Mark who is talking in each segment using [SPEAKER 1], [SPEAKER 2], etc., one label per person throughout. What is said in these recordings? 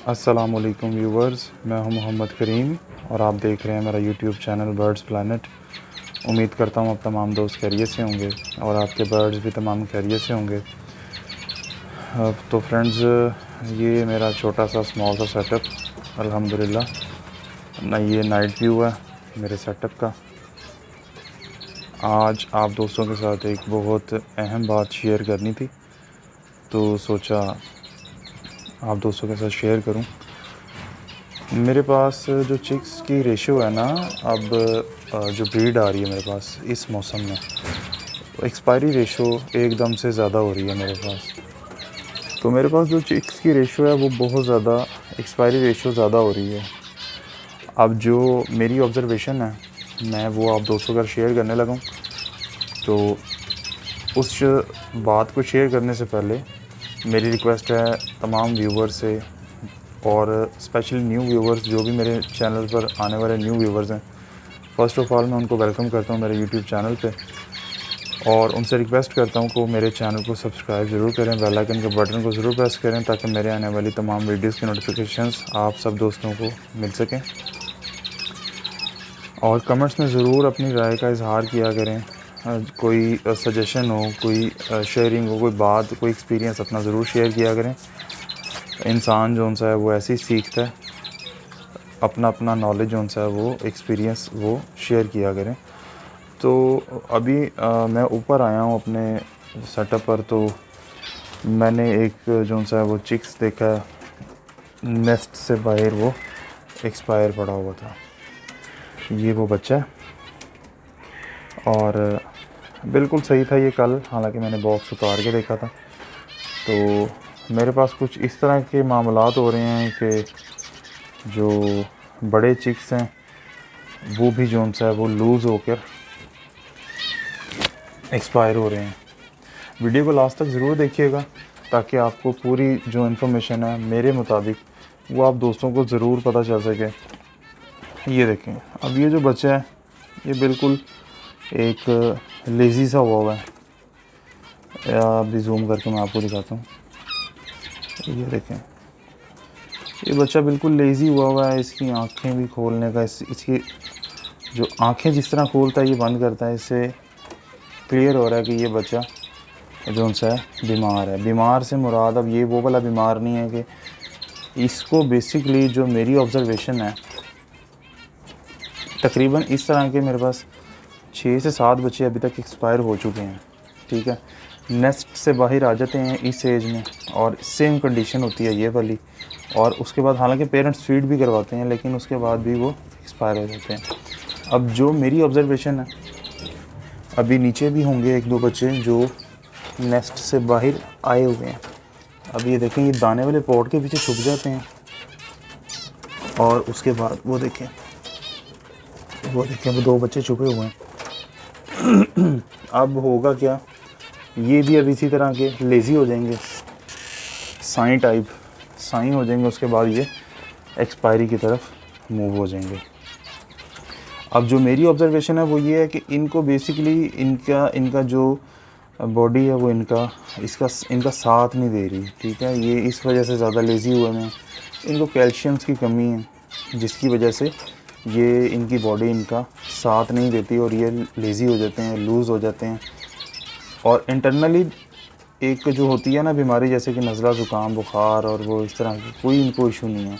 [SPEAKER 1] अस्सलामुअलैकुम व्यूवर्स, मैं हूं मोहम्मद करीम और आप देख रहे हैं मेरा यूट्यूब चैनल बर्ड्स प्लानट। उम्मीद करता हूं आप तमाम दोस्त खैरियत से होंगे और आपके बर्ड्स भी तमाम खैरियत से होंगे। तो फ्रेंड्स, ये मेरा छोटा सा स्मॉल सा सेटअप अल्हम्दुलिल्लाह ना, ये नाइट व्यू है मेरे सेटअप का। आज आप दोस्तों के साथ एक बहुत अहम बात शेयर करनी थी, तो सोचा आप दोस्तों के साथ शेयर करूं। मेरे पास जो चिक्स की रेशियो है ना, अब जो ब्रीड आ रही है मेरे पास इस मौसम में, एक्सपायरी रेशियो एकदम से ज़्यादा हो रही है मेरे पास। तो मेरे पास जो चिक्स की रेशियो है वो बहुत ज़्यादा, एक्सपायरी रेशियो ज़्यादा हो रही है। अब जो मेरी ऑब्ज़र्वेशन है मैं वो आप दोस्तों का शेयर करने लगा हूँ। तो उस बात को शेयर करने से पहले मेरी रिक्वेस्ट है तमाम व्यूवर्स से, और स्पेशली न्यू व्यूवर्स जो भी मेरे चैनल पर आने वाले न्यू व्यूवर्स हैं, फ़र्स्ट ऑफ़ ऑल मैं उनको वेलकम करता हूं मेरे यूट्यूब चैनल पे, और उनसे रिक्वेस्ट करता हूं कि मेरे चैनल को सब्सक्राइब ज़रूर करें, बेल आइकन के बटन को ज़रूर प्रेस करें ताकि मेरे आने वाली तमाम वीडियोस की नोटिफिकेशंस आप सब दोस्तों को मिल सकें। और कमेंट्स में ज़रूर अपनी राय का इजहार किया करें। कोई सजेशन हो, कोई शेयरिंग हो, कोई बात, कोई एक्सपीरियंस अपना ज़रूर शेयर किया करें। इंसान जो सा है वो ऐसे ही सीखता है, अपना अपना नॉलेज जो सा है वो एक्सपीरियंस वो शेयर किया करें। तो अभी मैं ऊपर आया हूँ अपने सेटअप पर, तो मैंने एक जो सा है वो चिक्स देखा, नेस्ट से बाहर वो एक्सपायर पड़ा हुआ था। ये वो बच्चा है और बिल्कुल सही था ये कल, हालांकि मैंने बॉक्स उतार के देखा था। तो मेरे पास कुछ इस तरह के मामलात हो रहे हैं कि जो बड़े चिक्स हैं वो भी जो सा है वो लूज़ होकर एक्सपायर हो रहे हैं। वीडियो को लास्ट तक ज़रूर देखिएगा ताकि आपको पूरी जो इन्फॉर्मेशन है मेरे मुताबिक वो आप दोस्तों को ज़रूर पता चल सके। ये देखें, अब ये जो बच्चा है ये बिल्कुल एक लेज़ी सा हुआ है। अभी जूम करके मैं आपको दिखाता हूँ। ये देखें, ये बच्चा बिल्कुल लेज़ी हुआ है। इसकी आँखें भी खोलने का, इसकी जो आँखें जिस तरह खोलता है ये बंद करता है, इससे क्लियर हो रहा है कि ये बच्चा जो सा है बीमार है। बीमार से मुराद अब ये वो वाला बीमार नहीं है कि इसको बेसिकली जो मेरी ऑब्ज़र्वेशन है, तकरीबन इस तरह के मेरे पास 6 से 7 बच्चे अभी तक एक्सपायर हो चुके हैं। ठीक है, नेस्ट से बाहर आ जाते हैं इस एज में और सेम कंडीशन होती है ये वाली, और उसके बाद हालांकि पेरेंट्स फीड भी करवाते हैं लेकिन उसके बाद भी वो एक्सपायर हो जाते हैं। अब जो मेरी ऑब्ज़र्वेशन है, अभी नीचे भी होंगे 1-2 बच्चे जो नेस्ट से बाहर आए हुए हैं। अब ये देखें, ये दाने वाले पॉट के पीछे छुप जाते हैं और उसके बाद वो देखें वो 2 बच्चे छुपे हुए हैं। अब होगा क्या, ये भी अब इसी तरह के लेज़ी हो जाएंगे, साई हो जाएंगे। उसके बाद ये एक्सपायरी की तरफ मूव हो जाएंगे। अब जो मेरी ऑब्ज़र्वेशन है वो ये है कि इनको बेसिकली इनका जो बॉडी है वो इनका साथ नहीं दे रही। ठीक है, ये इस वजह से ज़्यादा लेज़ी हुए हैं। इनको कैल्शियम्स की कमी है जिसकी वजह से ये इनकी बॉडी इनका साथ नहीं देती और ये लेज़ी हो जाते हैं, लूज़ हो जाते हैं। और इंटरनली एक जो होती है ना बीमारी, जैसे कि नज़ला, ज़ुकाम, बुखार, और वो इस तरह की कोई इनको इशू नहीं है,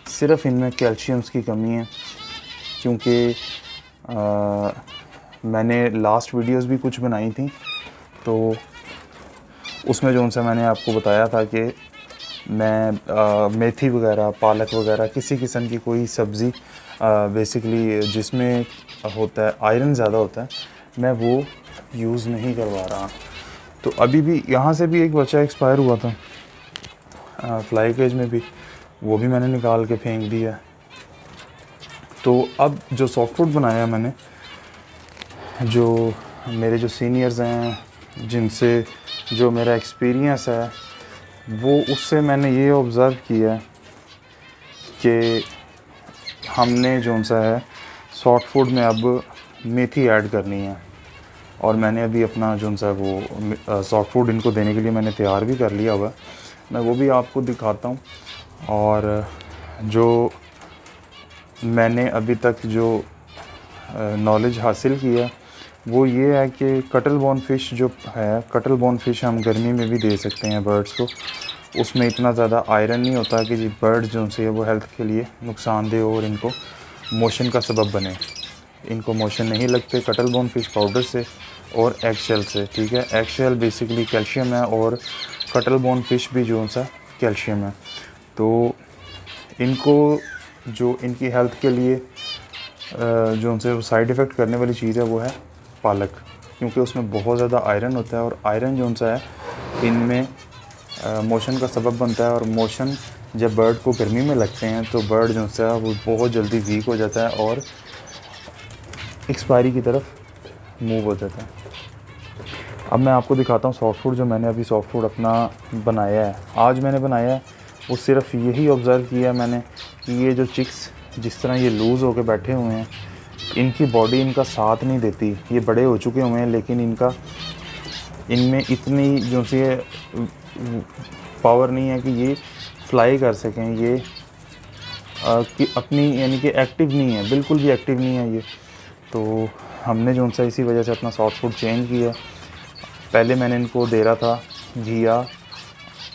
[SPEAKER 1] सिर्फ इनमें कैल्शियम्स की कमी है। क्योंकि मैंने लास्ट वीडियोस भी कुछ बनाई थी, तो उसमें जो उनसे मैंने आपको बताया था कि मैं मेथी वगैरह, पालक वगैरह, किसी किस्म की कोई सब्ज़ी बेसिकली जिसमें होता है आयरन ज़्यादा होता है, मैं वो यूज़ नहीं करवा रहा। तो अभी भी यहाँ से भी एक बच्चा एक्सपायर हुआ था फ्लाई केज में भी, वो भी मैंने निकाल के फेंक दिया। तो अब जो सॉफ्ट फूड बनाया मैंने, जो मेरे जो सीनियर्स हैं जिनसे जो मेरा एक्सपीरियंस है, वो उससे मैंने ये ऑब्ज़र्व किया कि हमने जो सा है सॉफ्ट फूड में अब मेथी ऐड करनी है। और मैंने अभी अपना जो सा वो सॉफ्ट फूड इनको देने के लिए मैंने तैयार भी कर लिया हुआ है। मैं वो भी आपको दिखाता हूँ। और जो मैंने अभी तक जो नॉलेज हासिल की है वो ये है कि कटल बोन फ़िश जो है, कटल बोन फ़िश हम गर्मी में भी दे सकते हैं बर्ड्स को। उसमें इतना ज़्यादा आयरन नहीं होता कि जी बर्ड्स जो से वो हेल्थ के लिए नुकसानदेह और इनको मोशन का सबब बने। इनको मोशन नहीं लगते कटल बोन फ़िश पाउडर से और एग शेल से, ठीक है। एग शेल बेसिकली कैल्शियम है और कटल बोन फ़िश भी जो सा कैल्शियम है। तो इनको जो इनकी हेल्थ के लिए जो उनसे साइड इफ़ेक्ट करने वाली चीज़ है वो है पालक, क्योंकि उसमें बहुत ज़्यादा आयरन होता है और आयरन जो सा है इनमें मोशन का सबब बनता है। और मोशन जब बर्ड को गर्मी में लगते हैं तो बर्ड जो सा है वो बहुत जल्दी वीक हो जाता है और एक्सपायरी की तरफ मूव हो जाता है। अब मैं आपको दिखाता हूँ सॉफ्ट फूड जो मैंने अभी सॉफ्ट फूड अपना बनाया है, आज मैंने बनाया है। वो सिर्फ यही ऑब्ज़र्व किया मैंने कि ये जो चिक्स जिस तरह ये लूज़ होकर बैठे हुए हैं, इनकी बॉडी इनका साथ नहीं देती। ये बड़े हो चुके हुए हैं लेकिन इनमें इतनी जो सी पावर नहीं है कि ये फ्लाई कर सकें। ये कि अपनी यानी कि एक्टिव नहीं है, बिल्कुल भी एक्टिव नहीं है ये। तो हमने जो सा इसी वजह से अपना सॉफ्ट फूड चेंज किया। पहले मैंने इनको दे रहा था घिया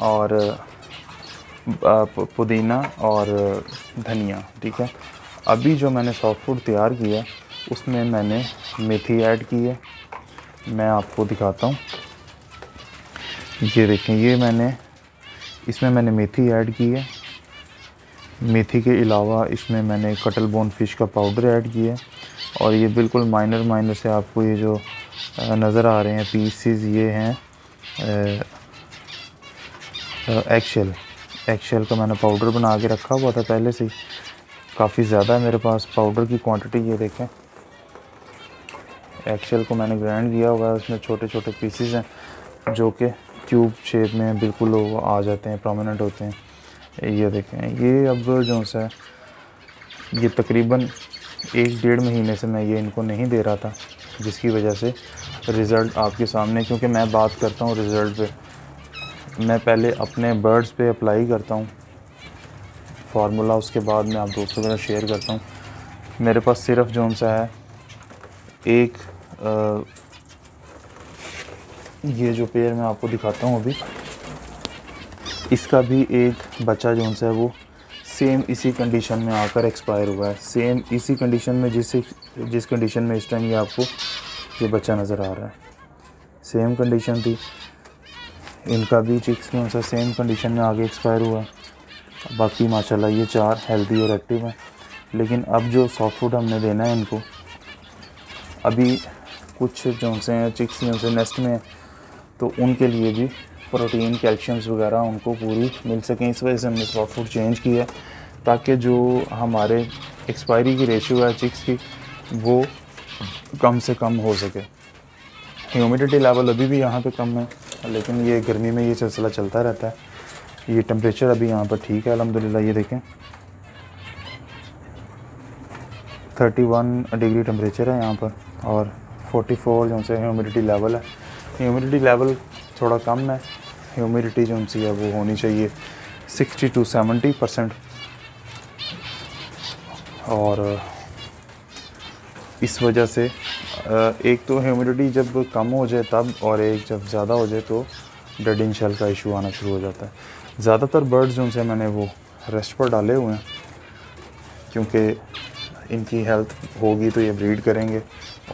[SPEAKER 1] और पुदीना और धनिया, ठीक है। अभी जो मैंने सॉफ्ट फूड तैयार किया उसमें मैंने मेथी ऐड की है। मैं आपको दिखाता हूँ, ये देखें, ये इसमें मैंने मेथी ऐड की है। मेथी के अलावा इसमें मैंने कटल बोन फ़िश का पाउडर ऐड किया है। और ये बिल्कुल माइनर से आपको ये जो नज़र आ रहे हैं पीसीज, ये हैं एग शेल का मैंने पाउडर बना के रखा हुआ था पहले से ही। काफ़ी ज़्यादा है मेरे पास पाउडर की क्वांटिटी। ये देखें, एग शेल को मैंने ग्राइंड किया हुआ है, उसमें छोटे छोटे पीसेस हैं जो कि क्यूब शेप में बिल्कुल वो आ जाते हैं, प्रोमिनेंट होते हैं। ये देखें, ये अब जो सा ये तकरीबन 1-1.5 महीने से मैं ये इनको नहीं दे रहा था, जिसकी वजह से रिज़ल्ट आपके सामने, क्योंकि मैं बात करता हूँ रिज़ल्ट पे, मैं पहले अपने बर्ड्स पे अप्लाई करता हूँ फार्मूला, उसके बाद मैं आप दोस्तों के साथ शेयर करता हूँ। मेरे पास सिर्फ जो सा है एक ये जो पेयर मैं आपको दिखाता हूँ अभी, इसका भी एक बच्चा जो सा है वो सेम इसी कंडीशन में आकर एक्सपायर हुआ है। सेम इसी कंडीशन में जिस कंडीशन में इस टाइम ये आपको ये बच्चा नज़र आ रहा है, सेम कंडीशन थी। इनका भी चिक्स में सा सेम कंडीशन में आगे एक्सपायर हुआ। बाकी माशाल्लाह ये 4 हेल्दी और एक्टिव हैं। लेकिन अब जो सॉफ्ट फूड हमने देना है इनको, अभी कुछ जो से हैं चिक्स जो से नेस्ट में, तो उनके लिए भी प्रोटीन कैल्शियम्स वगैरह उनको पूरी मिल सकें। इस वजह से हमने सॉफ्ट फूड चेंज किया ताकि जो हमारे एक्सपायरी की रेशियो है चिक्स की वो कम से कम हो सके। ह्यूमिडिटी लेवल अभी भी यहाँ पे कम है, लेकिन ये गर्मी में ये सिलसिला चलता रहता है। ये टेम्परेचर अभी यहाँ पर ठीक है अल्हम्दुलिल्लाह। ये देखें 31 डिग्री टेम्परेचर है यहाँ पर और 44 जो से ह्यूमिडिटी लेवल है। ह्यूमिडिटी लेवल थोड़ा कम है, ह्यूमिडिटी जो सी है वो होनी चाहिए 60 to 70%। और इस वजह से एक तो ह्यूमिडिटी जब कम हो जाए तब, और एक जब ज़्यादा हो जाए तो डेड इन शेल का इशू आना शुरू हो जाता है। ज़्यादातर बर्ड्स जो से मैंने वो रेस्ट पर डाले हुए हैं, क्योंकि इनकी हेल्थ होगी तो ये ब्रीड करेंगे।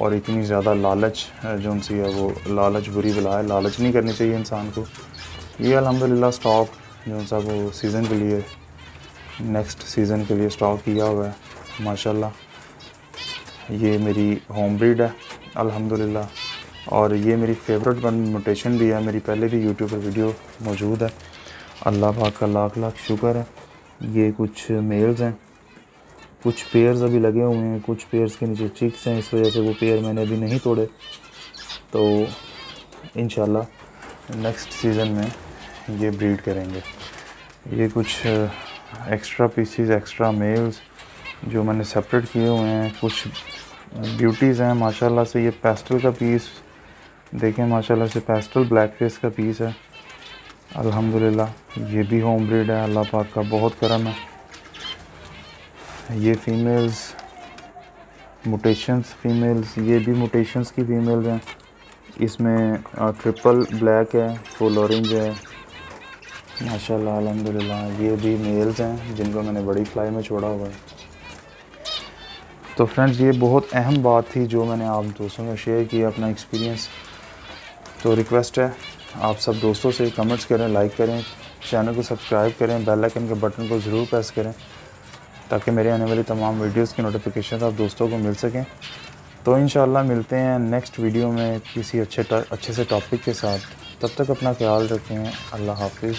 [SPEAKER 1] और इतनी ज़्यादा लालच जो सी है वो लालच बुरी बला है, लालच नहीं करनी चाहिए इंसान को। ये अल्हम्दुलिल्लाह स्टॉक जो सा वो सीज़न के लिए, नेक्स्ट सीज़न के लिए स्टॉक किया हुआ है माशाल्लाह। ये मेरी होम ब्रीड है अल्हम्दुलिल्लाह, और ये मेरी फेवरेट वन म्यूटेशन भी है। मेरी पहले भी यूट्यूब पर वीडियो मौजूद है। अल्लाह पाक का लाख लाख शुक्र है। ये कुछ मेल्स हैं, कुछ पेयर्स अभी लगे हुए हैं, कुछ पेयर्स के नीचे चिक्स हैं, इस वजह से वो पेयर मैंने अभी नहीं तोड़े। तो इंशाल्लाह नेक्स्ट सीज़न में ये ब्रीड करेंगे। ये कुछ एक्स्ट्रा पीसीज, एक्स्ट्रा मेल्स जो मैंने सेपरेट किए हुए हैं। कुछ ब्यूटीज़ हैं माशाल्लाह से। ये पेस्टल का पीस देखें, माशाल्लाह से पेस्टल ब्लैक फेस का पीस है। अल्हम्दुलिल्लाह ये भी होम ब्रीड है, अल्लाह पाक का बहुत करम है। ये फ़ीमेल्स मुटेशंस फ़ीमेल्स, ये भी मुटेशंस की फ़ीमेल्स हैं। इसमें ट्रिपल ब्लैक है, फुल ऑरेंज है, माशाल्लाह अल्हम्दुलिल्लाह। ये भी मेल्स हैं जिनको मैंने बड़ी फ्लाई में छोड़ा हुआ है। तो फ्रेंड्स ये बहुत अहम बात थी जो मैंने आप दोस्तों में शेयर किया अपना एक्सपीरियंस। तो रिक्वेस्ट है आप सब दोस्तों से कमेंट्स करें, लाइक करें, चैनल को सब्सक्राइब करें, बेल आइकन के बटन को ज़रूर प्रेस करें ताकि मेरे आने वाली तमाम वीडियोस की नोटिफिकेशन आप दोस्तों को मिल सकें। तो इंशाल्लाह मिलते हैं नेक्स्ट वीडियो में किसी अच्छे से टॉपिक के साथ। तब तक अपना ख्याल रखें। अल्लाह हाफिज़।